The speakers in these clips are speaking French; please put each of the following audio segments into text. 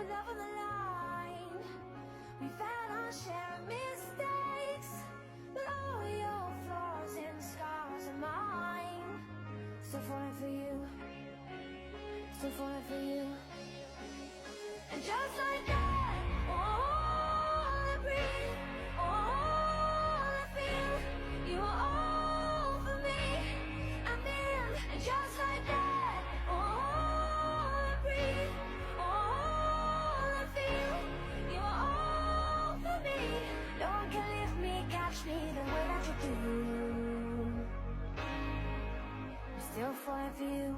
love on the line. We've had our share of mistakes, but all your flaws and scars are mine. Still falling for you, still falling for you. And just like that, all I breathe, all I feel, you are all for me. I'm in, and just like that, all I breathe, all I feel, you are all for me. No one can lift me, catch me the way that you do. I'm still falling for you.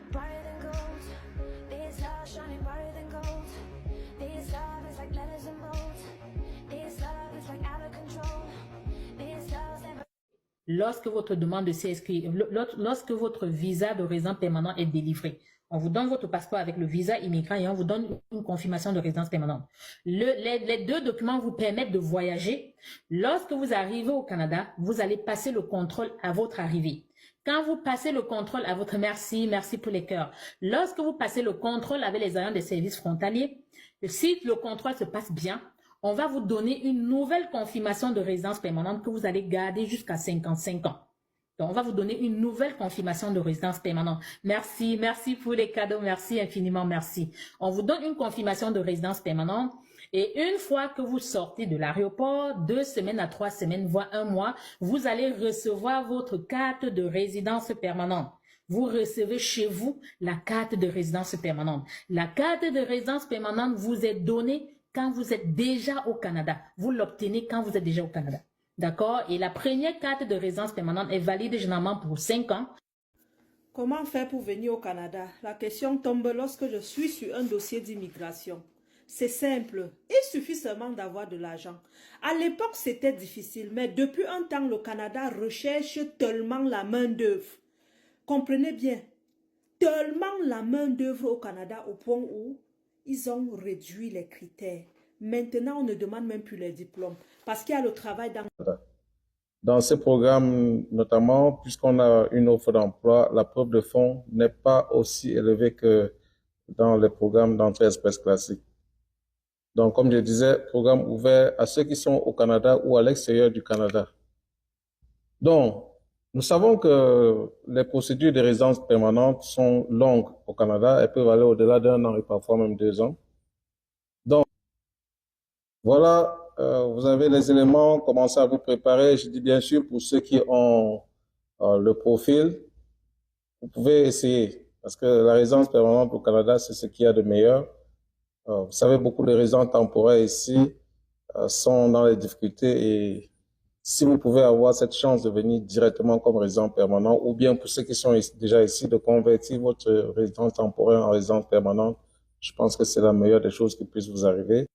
Brighter than gold, this love shining brighter than gold. This love is like letters and bold. This love is like out of control. This love's never. Lorsque votre demande de CSQ, lorsque votre visa de résident permanent est délivré, on vous donne votre passeport avec le visa immigrant et on vous donne une confirmation de résidence permanente. Les deux documents vous permettent de voyager. Lorsque vous arrivez au Canada, vous allez passer le contrôle à votre arrivée. Quand vous passez le contrôle à votre... Merci pour les cœurs. Lorsque vous passez le contrôle avec les agents des services frontaliers, si le contrôle se passe bien, on va vous donner une nouvelle confirmation de résidence permanente que vous allez garder jusqu'à 55 ans. Donc, on va vous donner une nouvelle confirmation de résidence permanente. Merci pour les cadeaux, merci infiniment, merci. On vous donne une confirmation de résidence permanente et une fois que vous sortez de l'aéroport, 2 semaines à 3 semaines, voire 1 mois, vous allez recevoir votre carte de résidence permanente. Vous recevez chez vous la carte de résidence permanente. La carte de résidence permanente vous est donnée quand vous êtes déjà au Canada. Vous l'obtenez quand vous êtes déjà au Canada. D'accord? Et la première carte de résidence permanente est valide généralement pour 5 ans. Comment faire pour venir au Canada? La question tombe lorsque je suis sur un dossier d'immigration. C'est simple, il suffit seulement d'avoir de l'argent. À l'époque, c'était difficile, mais depuis un temps, le Canada recherche tellement la main-d'œuvre. Comprenez bien, tellement la main-d'œuvre au Canada au point où ils ont réduit les critères. Maintenant, on ne demande même plus les diplômes parce qu'il y a le travail dans ce programme, notamment, puisqu'on a une offre d'emploi, la preuve de fonds n'est pas aussi élevée que dans les programmes d'entrée express classique. Donc, comme je disais, programme ouvert à ceux qui sont au Canada ou à l'extérieur du Canada. Donc, nous savons que les procédures de résidence permanente sont longues au Canada. Elles peuvent aller au-delà d'1 an et parfois même 2 ans. Donc, voilà, vous avez les éléments, commencez à vous préparer. Je dis bien sûr pour ceux qui ont le profil, vous pouvez essayer. Parce que la résidence permanente au Canada, c'est ce qu'il y a de meilleur. Vous savez, beaucoup de résidents temporaires ici sont dans les difficultés et si vous pouvez avoir cette chance de venir directement comme résident permanent ou bien pour ceux qui sont déjà ici, de convertir votre résidence temporaire en résidence permanente, je pense que c'est la meilleure des choses qui puissent vous arriver.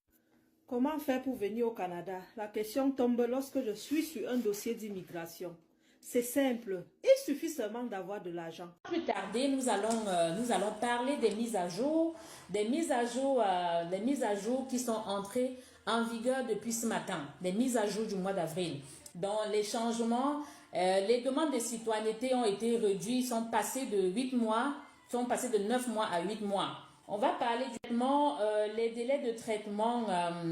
Comment faire pour venir au Canada? La question tombe lorsque je suis sur un dossier d'immigration. C'est simple, il suffit seulement d'avoir de l'argent. Plus tarder, nous allons parler des mises à jour, des mises à jour qui sont entrées en vigueur depuis ce matin, des mises à jour du mois d'avril. Dans les changements, les demandes de citoyenneté ont été réduites, sont passées de 8 mois, sont passées de 9 mois à 8 mois. On va parler du traitement, les délais de traitement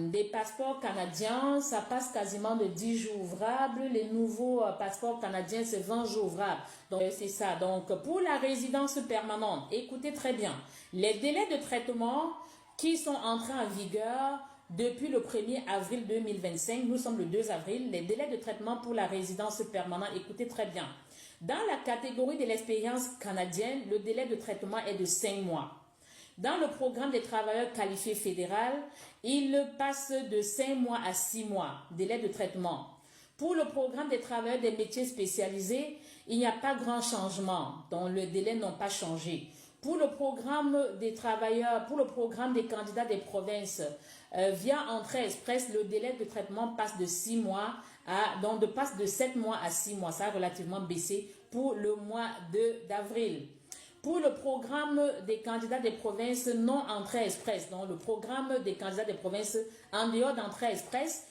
des passeports canadiens, ça passe quasiment de 10 jours ouvrables. Les nouveaux passeports canadiens, c'est 20 jours ouvrables. Donc, c'est ça. Donc, pour la résidence permanente, écoutez très bien. Les délais de traitement qui sont entrés en vigueur depuis le 1er avril 2025, nous sommes le 2 avril, les délais de traitement pour la résidence permanente, écoutez très bien. Dans la catégorie de l'expérience canadienne, le délai de traitement est de 5 mois. Dans le programme des travailleurs qualifiés fédéral, il passe de 5 mois à 6 mois, délai de traitement. Pour le programme des travailleurs des métiers spécialisés, il n'y a pas grand changement, donc le délai n'a pas changé. Pour le programme des travailleurs, pour le programme des candidats des provinces, via entrée express, le délai de traitement passe de 6 mois passe de 7 mois à 6 mois. Ça a relativement baissé pour le mois d'avril. Pour le programme des candidats des provinces non entrée express, donc le programme des candidats des provinces en dehors d'entrée express,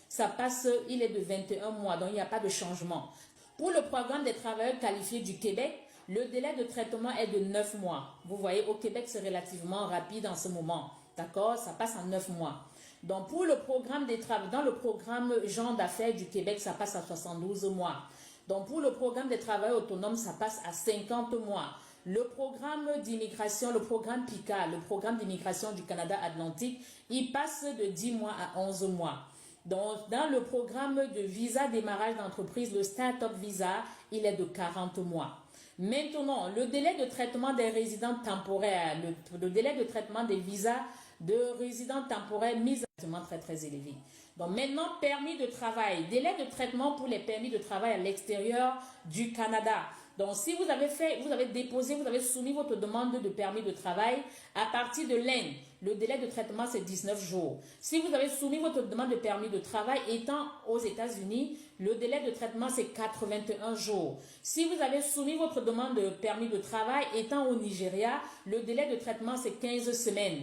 il est de 21 mois, donc il n'y a pas de changement. Pour le programme des travailleurs qualifiés du Québec, le délai de traitement est de 9 mois. Vous voyez, au Québec, c'est relativement rapide en ce moment. D'accord? Ça passe en 9 mois. Donc, pour le programme des travaux, dans le programme Gens d'affaires du Québec, ça passe à 72 mois. Donc, pour le programme des travailleurs autonomes, ça passe à 50 mois. Le programme d'immigration, le programme PICA, le programme d'immigration du Canada Atlantique, il passe de 10 mois à 11 mois. Donc, dans le programme de visa démarrage d'entreprise, le Start-up Visa, il est de 40 mois. Maintenant, le délai de traitement des résidents temporaires, le délai de traitement des visas de résidents temporaires mis à très très élevé. Donc maintenant, permis de travail, délai de traitement pour les permis de travail à l'extérieur du Canada. Donc si vous avez déposé, vous avez soumis votre demande de permis de travail à partir de l'Inde, le délai de traitement c'est 19 jours. Si vous avez soumis votre demande de permis de travail étant aux États-Unis, le délai de traitement c'est 81 jours. Si vous avez soumis votre demande de permis de travail étant au Nigeria, le délai de traitement c'est 15 semaines.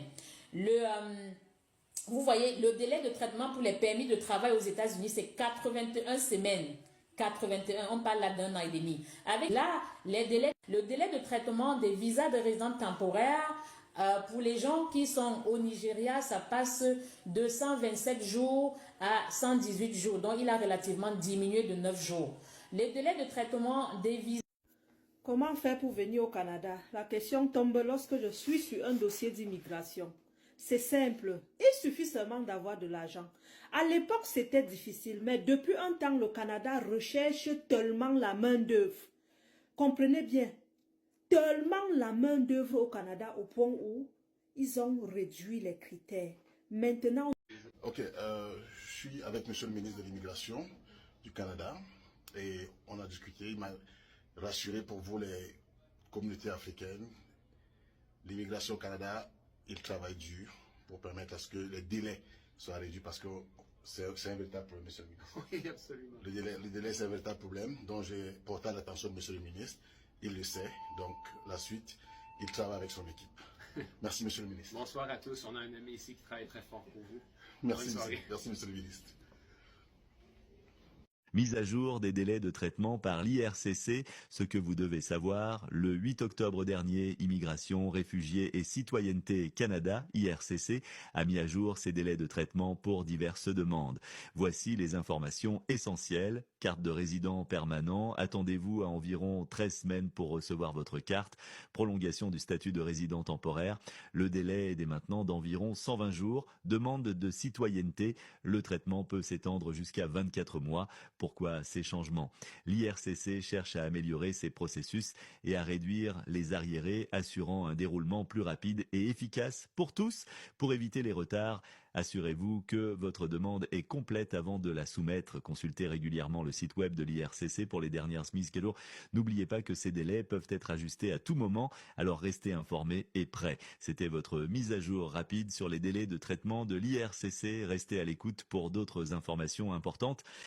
Vous voyez, le délai de traitement pour les permis de travail aux États-Unis, c'est 81 semaines. 81, on parle là d'un an et demi. Avec là, le délai de traitement des visas de résidents temporaires, pour les gens qui sont au Nigeria, ça passe de 127 jours à 118 jours. Donc, il a relativement diminué de 9 jours. Les délais de traitement des visas. Comment faire pour venir au Canada? La question tombe lorsque je suis sur un dossier d'immigration. C'est simple, il suffit seulement d'avoir de l'argent. À l'époque, c'était difficile, mais depuis un temps, le Canada recherche tellement la main-d'œuvre. Comprenez bien, tellement la main-d'œuvre au Canada au point où ils ont réduit les critères. Maintenant, Ok, je suis avec Monsieur le ministre de l'Immigration du Canada et on a discuté, il m'a rassuré pour vous les communautés africaines, l'immigration au Canada, il travaille dur pour permettre à ce que les délais soient réduits parce que c'est un véritable problème, Monsieur le ministre. Oui, absolument. Le délai, c'est un véritable problème dont j'ai porté à l'attention de Monsieur le ministre. Il le sait, donc la suite, il travaille avec son équipe. Merci, Monsieur le ministre. Bonsoir à tous. On a un ami ici qui travaille très fort pour vous. Merci, Bonne soirée. merci, Monsieur le ministre. Mise à jour des délais de traitement par l'IRCC, ce que vous devez savoir, le 8 octobre dernier, Immigration, Réfugiés et Citoyenneté Canada, IRCC, a mis à jour ses délais de traitement pour diverses demandes. Voici les informations essentielles. Carte de résident permanent, attendez-vous à environ 13 semaines pour recevoir votre carte. Prolongation du statut de résident temporaire, le délai est dès maintenant d'environ 120 jours. Demande de citoyenneté, le traitement peut s'étendre jusqu'à 24 mois. Pourquoi ces changements? L'IRCC cherche à améliorer ses processus et à réduire les arriérés, assurant un déroulement plus rapide et efficace pour tous. Pour éviter les retards, assurez-vous que votre demande est complète avant de la soumettre. Consultez régulièrement le site web de l'IRCC pour les dernières mises à jour. N'oubliez pas que ces délais peuvent être ajustés à tout moment, alors restez informés et prêts. C'était votre mise à jour rapide sur les délais de traitement de l'IRCC. Restez à l'écoute pour d'autres informations importantes.